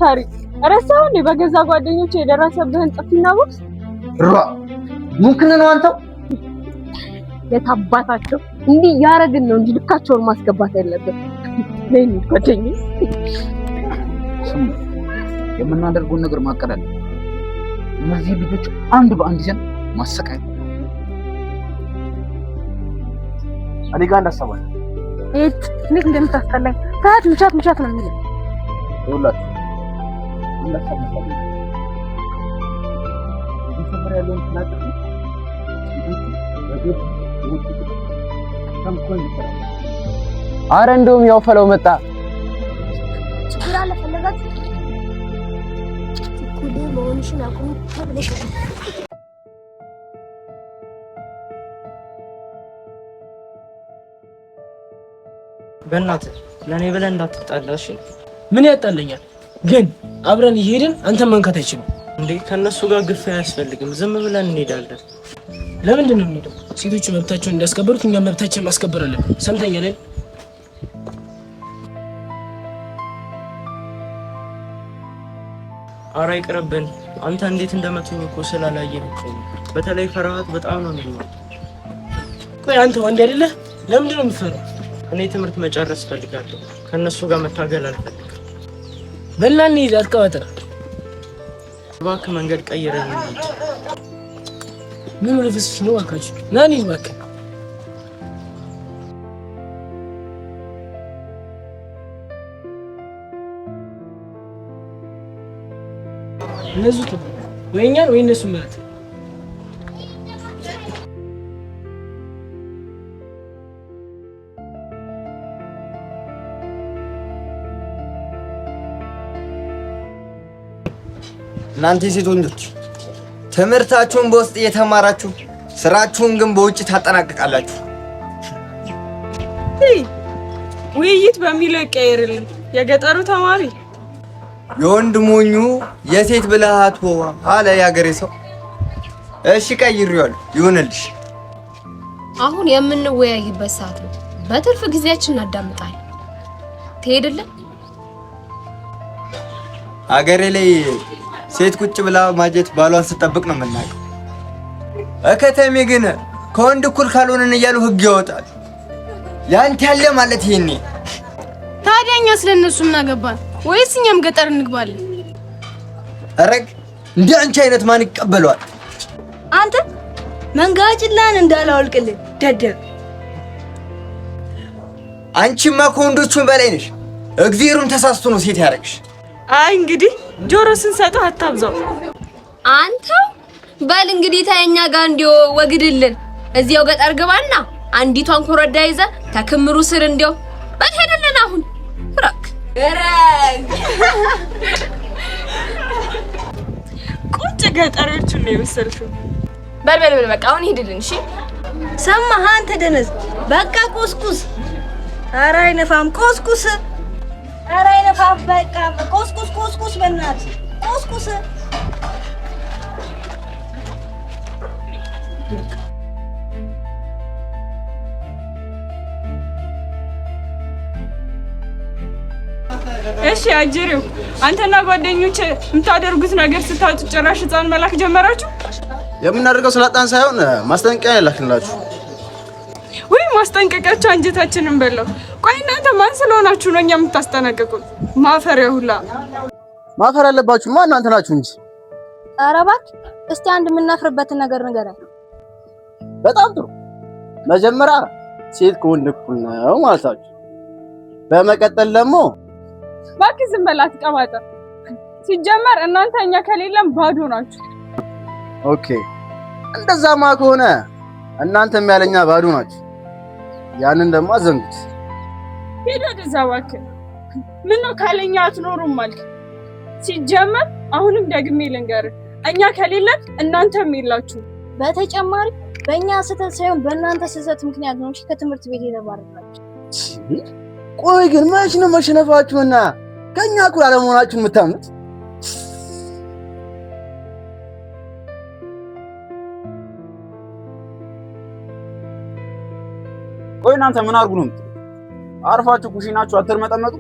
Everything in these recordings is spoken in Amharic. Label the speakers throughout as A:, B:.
A: ፈሪ ረሳው እንዴ በገዛ ጓደኞቼ የደረሰብህን ጥፊና ቦክስ
B: ራ ሙክነ ነው አንተው
A: የታባታቸው እንዲህ ያረግን ነው እንጂ ልካቸውን ማስገባት ያለበት ለኔ ጓደኞች
B: የምናደርገውን ነገር ማቀዳል እነዚህ ልጆች አንድ በአንድ ይዘን ማሰቃየት እኔ ጋር እንዳሰባል
A: ልክ እንደምታስጠላኝ ሰዓት ምቻት ነው የሚለው
B: ይውላችሁ እንደሰማኝ ይሰበር ያለውን ፍላጥ አረ እንደውም ያው ፈለው መጣ
C: ችግር አለ ፈለጋት ኩዲ መሆንሽን አቁም ተብለሽ
D: በእናትህ ለኔ ብለህ እንዳትጣላሽ ምን ያጣለኛል ግን አብረን ይሄድን አንተ መንካት አይችልም እንዴ ከነሱ ጋር ግፍ አያስፈልግም ዝም ብለን እንሄዳለን ለምንድን ነው የምንሄደው ሴቶች መብታቸውን እንዲያስከብሩት እኛ መብታችንን ማስከበር አለብን ሰምተኛል ኧረ ይቅርብን አንተ እንዴት እንደመቱኝ እኮ ስላላየህ እኮ በተለይ ፈርሃት በጣም ነው የሚለው ቆይ አንተ ወንድ አይደለህ ለምንድን ነው የምትፈራው እኔ ትምህርት መጨረስ ፈልጋለሁ ከነሱ ጋር መታገል አልፈልግም በላን ይዝ አትቀባጥር እባክህ መንገድ ቀይረን እንሂድ ምን ልፍስፍስ ነው አካች ናኒ እባክህ ለዙት ወይኛን ወይ እነሱ ማለት
E: እናንተ ሴት ወንዶች ትምህርታችሁን በውስጥ እየተማራችሁ ስራችሁን ግን በውጭ ታጠናቅቃላችሁ።
A: ውይይት በሚለው ይቀየርልኝ የገጠሩ ተማሪ
E: የወንድ ሞኙ የሴት ብልሃቱ አለ ያገሬ ሰው። እሺ ቀይሬዋለሁ ይሁንልሽ።
C: አሁን የምንወያይበት ሰዓት ነው። በትርፍ ጊዜያችን እናዳምጣለን። ትሄድልህ
E: አገሬ ላይ ሴት ቁጭ ብላ ማጀት ባሏን ስጠብቅ ነው የምናውቀው። እከተሜ ግን ከወንድ እኩል ካልሆነን እያሉ ህግ ያወጣል። ያንተ ያለ ማለት ይሄኔ
F: ታዲያኛ ስለነሱ ምን አገባን? ወይስ እኛም ገጠር እንግባለን?
E: አረግ እንደ አንቺ አይነት ማን ይቀበለዋል?
F: አንተ መንጋጭላን እንዳላወልቅልህ ደደብ።
E: አንቺማ ከወንዶቹ በላይ ነሽ። እግዚአብሔርም ተሳስቶ ነው ሴት ያደረግሽ።
A: አይ እንግዲህ ጆሮ ስንሰጠው አታብዛው።
C: አንተው በል እንግዲህ ታየኛ ጋር እንዲው ወግድልን። እዚያው ገጠር ግባና አንዲቷን ኮረዳ ይዘ ተክምሩ ስር እንዲው በልሄድልን። አሁን ፍራክ ረግ ቁጭ ገጠሮቹ ነው የመሰልሽው። በል በቃ አሁን ሄድልን። እሺ
F: ሰማህ አንተ ደነዝ። በቃ ቁስቁስ። ኧረ አይነፋም ቁስቁስ። ኧረ አይነፋም በቃ ቁስቁስ በእናትህ ቁስቁስ።
A: እሺ አጅሪው አንተና ጓደኞቼ የምታደርጉት ነገር ስታውጡ ጭራሽ ህፃን መላክ ጀመራችሁ።
B: የምናደርገው ስላጣን ሳይሆን ማስጠንቀቂያ ያላክላችሁ።
A: ወይ ማስጠንቀቂያችሁ አንጀታችንን በለው። ቆይ እናንተ ማን ስለሆናችሁ ነው እኛ የምታስጠነቅቁት? ማፈሪያ ሁላ
B: ማፈር ያለባችሁማ እናንተ ናችሁ እንጂ።
F: ኧረ እባክህ እስቲ አንድ የምናፍርበትን ነገር ንገረን።
B: በጣም ጥሩ። መጀመሪያ ሴት ከወንድ እኩል ነው ማለታችሁ። በመቀጠል ደግሞ
A: እባክህ ዝም በል አትቀባጥር። ሲጀመር እናንተ እኛ ከሌለም ባዶ ናችሁ።
B: ኦኬ እንደዛማ ከሆነ እናንተም ያለኛ ባዶ ናችሁ። ያንን ደግሞ አዘንጉት።
A: ሄዶ ወደዛ እባክህ። ምነው ካለኛ አትኖሩም አልክ? ሲጀመር አሁንም ደግሜ ልንገርህ እኛ ከሌለን እናንተም የላችሁ።
F: በተጨማሪ በእኛ ስህተት ሳይሆን በእናንተ ስህተት ምክንያት ነው ከትምህርት ቤት የተባረራችሁ።
B: ቆይ ግን መች ነው መሸነፋችሁና ከኛ እኩል አለመሆናችሁን የምታምኑት? ቆይ እናንተ ምን አድርጉ ነው የምትሉት? አርፋችሁ ኩሽናችሁ አትርመጠመጡ?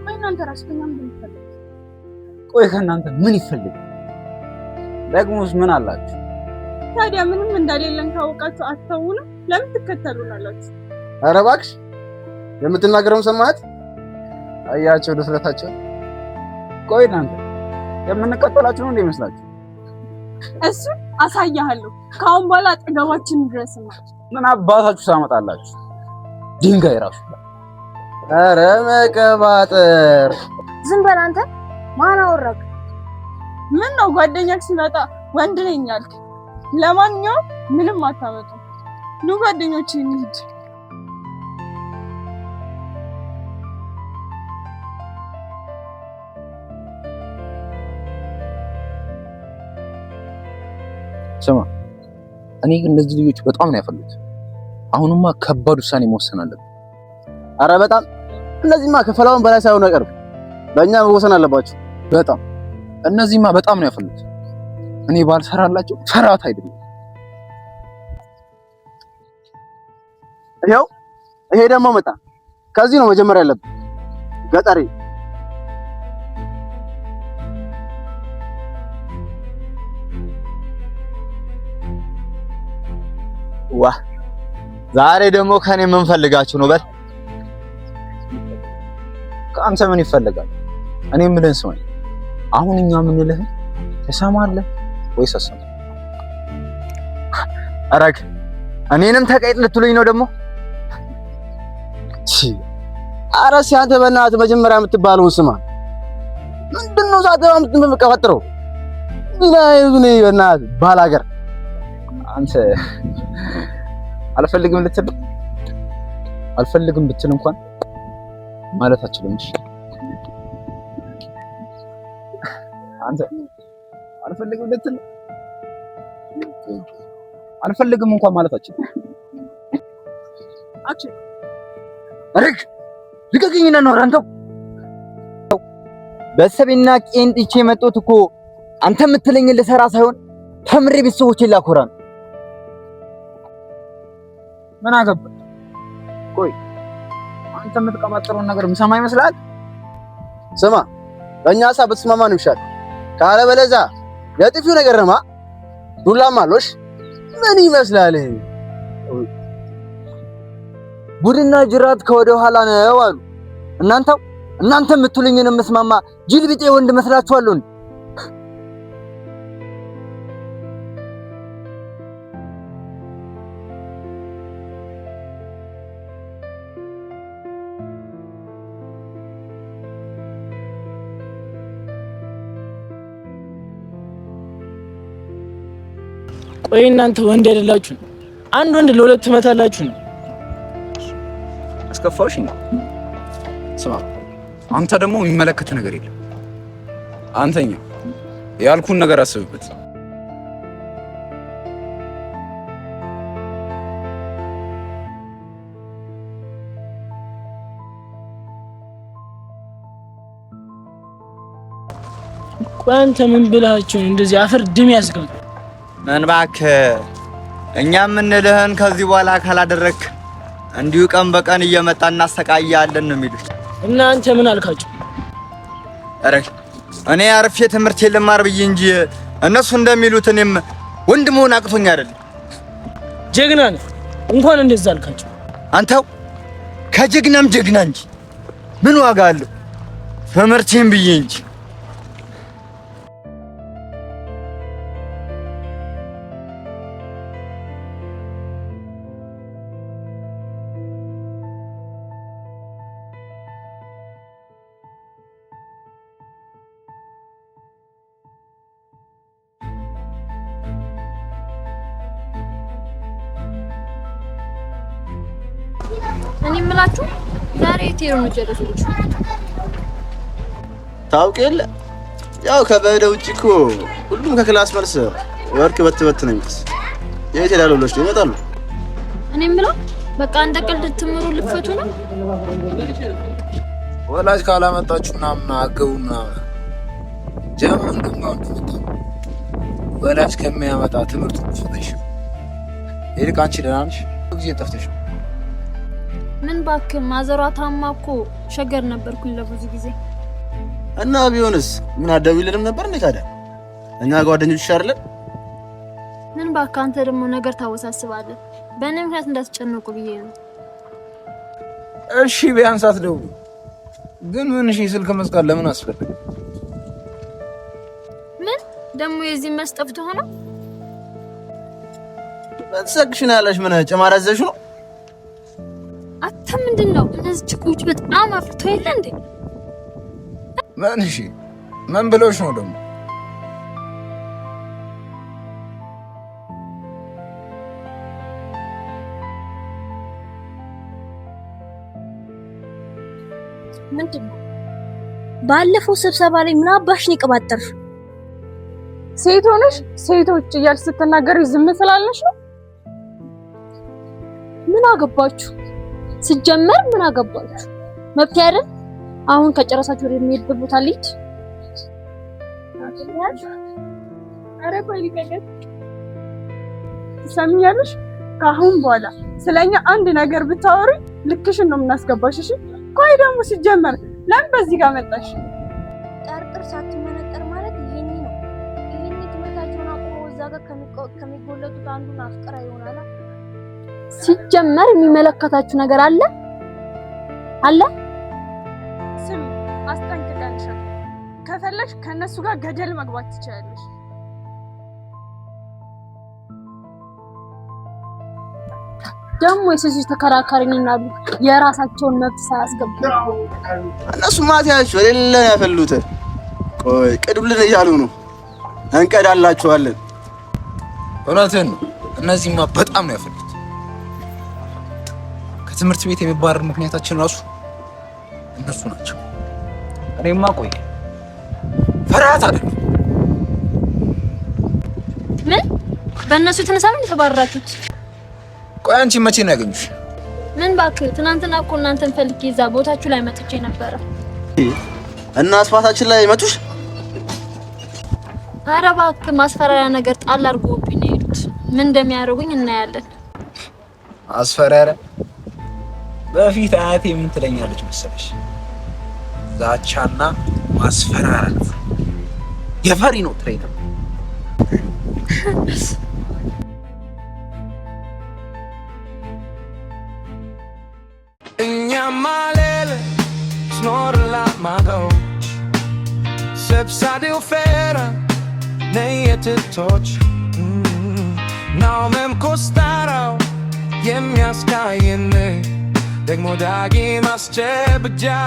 F: ቆይ እናንተ ራስ ከኛ ምን ትፈልጉ?
B: ቆይ ከእናንተ ምን ይፈልግ? ደግሞስ ምን አላችሁ?
A: ታዲያ ምንም እንደሌለን ካወቃችሁ አትተውንም? ለምን ትከተሉናላችሁ?
G: ኧረ እባክሽ የምትናገረውን ሰማት? አያቸው ድፍረታቸው።
B: ቆይ እናንተ የምንቀጠላችሁ ነው እንደሚመስላችሁ?
A: እሱ አሳያለሁ። ከአሁን በኋላ አጠገባችን ድረስማ።
B: ምን አባታችሁ ታመጣላችሁ? ድንጋይ ራሱ።
G: ኧረ መቀባጠር።
F: ዝም በል አንተ። ማን አወራክ?
A: ምን ነው ጓደኛክ ሲመጣ ወንድ ነኝ አልክ? ለማንኛውም ምንም አታመጡ። ኑ ጓደኞቼ እንሂድ።
B: ስማ እኔ ግን እነዚህ ልጆች በጣም ነው ያፈሉት። አሁንማ ከባድ ውሳኔ መወሰን አለብን።
G: ኧረ በጣም እነዚህማ ከፈላውን በላይ ሳይሆን አይቀርም። በእኛ መወሰን አለባቸው።
B: በጣም እነዚህማ በጣም ነው ያፈሉት። እኔ ባልሰራላቸው ሰራት አይደለም።
G: ይሄው ይሄ ደግሞ መጣ። ከዚህ ነው መጀመሪያ ያለብን። ገጠሬ
E: ዋ ዛሬ ደግሞ ከኔ ምን ፈልጋችሁ ነው? በል
B: ከአንተ ምን ይፈልጋል? እኔ የምልህን ስማኝ። አሁን እኛ የምንልህን ትሰማለህ ወይስ አሰማህ?
E: አረግ እኔንም ተቀይጥ ልትሉኝ ነው ደግሞ?
G: ኧረ እስኪ አንተ በእናትህ መጀመሪያ የምትባለውን ስማ። ምንድነው ሳትባ የምትቀባጥረው? ዲናይዙ ነኝ በእናትህ ባላገር።
B: አንተ አልፈልግም ብትል እንኳን ማለት አችልም። እሺ አንተ አልፈልግም እንኳን ማለት አችልም።
E: አረግ ልቀቅኝና ነው አንተው በሰቤና ቄንጥቼ መጦት እኮ አንተ የምትለኝ ልሰራ ሳይሆን ተምሬ ቤተሰቦቼን ላኮራ ነው።
B: ምን አገባ? ቆይ አንተ የምትቀባጥረውን ነገር ምሰማ ይመስላል?
G: ስማ በእኛ ሀሳብ ብትስማማ ነው ይሻል። ካለበለዚያ ለጥፊው ነገር ነማ ዱላማ አለሽ። ምን ይመስላል? ቡድና ጅራት ከወደ ኋላ ነው አሉ። እናንተ የምትሉኝን የምስማማ ጅል ቢጤ ወንድ መስላችኋለሁ?
D: ቆይ እናንተ ወንድ አይደላችሁ? አንድ ወንድ ለሁለት ትመታላችሁ ነው?
B: አስከፋውሽ ነው። ስማ አንተ ደግሞ የሚመለከት ነገር የለም። አንተኛ ያልኩን ነገር አስብበት።
D: ቆይ አንተ ምን ብላችሁ እንደዚህ አፈር ድም ያስገቡ?
E: ምን እባክህ እኛ የምንልህን ከዚህ በኋላ ካላደረክ እንዲሁ ቀን በቀን እየመጣን እናሰቃያለን ነው የሚሉት።
D: እናንተ ምን አልካችሁ?
E: አረ እኔ አርፌ ትምህርቴን ልማር ብዬ እንጂ እነሱ እንደሚሉት እኔም ወንድ መሆን አቅቶኝ አይደለም።
D: ጀግና ነህ እንኳን እንደዛ አልካችሁ።
E: አንተው ከጀግናም ጀግና እንጂ ምን ዋጋ አለው? ትምህርቴን ብዬ እንጂ
C: እኔ የምላችሁ ዛሬ ቴሮ ነው ጀለሶች
G: ታውቅ የለ ያው ከበደ ውጪ እኮ ሁሉም ከክላስ መልስ ወርቅ በትበት ነው የሚስ የት ይላሉ ብለሽ ይመጣሉ።
C: እኔ የምለው በቃ እንደ ቀልድ ትምሩ ልፈቱ ነው።
B: ወላጅ ካላመጣችሁ ምናምን አገቡና ጀምሩ እንደማው ወላጅ ከሚያመጣ ትምህርት ፍተሽ ይልቅ አንቺ ደህና ነሽ? ጊዜ ጠፍተሽ
F: ምን ባክ ማዘሯ ታማ እኮ ሸገር ነበርኩኝ ለብዙ ጊዜ።
G: እና ቢሆንስ ምን አደውልልንም ነበር እንዴ ታዲያ? እኛ ጓደኞች አይደለን?
F: ምን ባካ አንተ ደግሞ ነገር ታወሳስባለህ። በእኔ ምክንያት እንዳትጨነቁ ብዬ ነው።
B: እሺ ቢያንስ አትደውሉ። ግን ምን እሺ ስልክ መስቀል ለምን አስፈለገ?
F: ምን ደግሞ የዚህ መስጠፍት ሆኖ
G: ተሰክሽና ያለሽ ምን ጨማራዘሽ ነው?
F: አታ ምንድነው እነዚህ ችኩች በጣም አፍርቶ የለ እንዴ?
B: ምን እሺ ምን ብለውሽ ነው ደግሞ?
F: ምንድነው ባለፈው ስብሰባ ላይ ምን አባሽ ነው የቀባጠርሽ?
A: ሴት ሆነሽ ሴቶች እያልሽ ስትናገሪ ዝም ስላለሽ ነው?
F: ምን አገባችሁ? ሲጀመር ምን አገባችሁ? መብት አይደል? አሁን ከጨረሳችሁ ወደ የሚሄድበት ቦታ ልሂድ።
A: አረ ቆይ ልቀቀኝ። ትሰሚኛለሽ? ከአሁን በኋላ ስለኛ አንድ ነገር ብታወሪ ልክሽን ነው የምናስገባሽ። እሺ? ቆይ ደግሞ ሲጀመር ለምን በዚህ ጋር መጣሽ?
F: ጠርጥር ሳትመነጠር ማለት ይሄኔ ነው። ይሄኔ ትምህርታቸውን አቁሞ እዛ ጋር ከሚጎለቱት አንዱን አፍቅራ ይሆናል። ሲጀመር የሚመለከታችሁ ነገር አለ አለ።
A: ስሚ አስጠንቅቀንሻል። ከፈለሽ ከነሱ ጋር ገደል መግባት ትችላለሽ።
F: ደግሞ የሴቶች ተከራካሪ ነን አሉ የራሳቸውን መብት ሳያስገቡ።
G: እነሱ ማቲያቸው ለሌላ ያፈሉት። ቆይ ቅዱልን እያሉ ነው። እንቀዳላችኋለን።
B: እውነትን ነው። እነዚህማ በጣም ነው ያፈሉት። ከትምህርት ቤት የሚባረር ምክንያታችን ራሱ እነሱ ናቸው። እኔማ ቆይ ፈራታ አይደለም።
F: ምን በእነሱ የተነሳ ነው የተባረራችሁት?
B: ቆይ አንቺ መቼ ነው ያገኙሽ?
F: ምን እባክህ ትናንትና እኮ እናንተን ፈልጌ እዛ ቦታችሁ ላይ መጥቼ ነበረ።
G: እና አስፋታችን ላይ መጡሽ?
F: ኧረ እባክህ ማስፈራሪያ ነገር ጣል አድርጎብኝ ነው የሄዱት። ምን እንደሚያደርጉኝ እናያለን።
B: አስፈራሪያ? በፊት አያቴ ምን ትለኛለች መሰለሽ? ዛቻና ማስፈራራት የፈሪ ነው ትሬት።
H: Malele snorla mago Sepsadil fera Nejete toč Naumem kostarao Jem jaskajene Dek modagi mas čebedja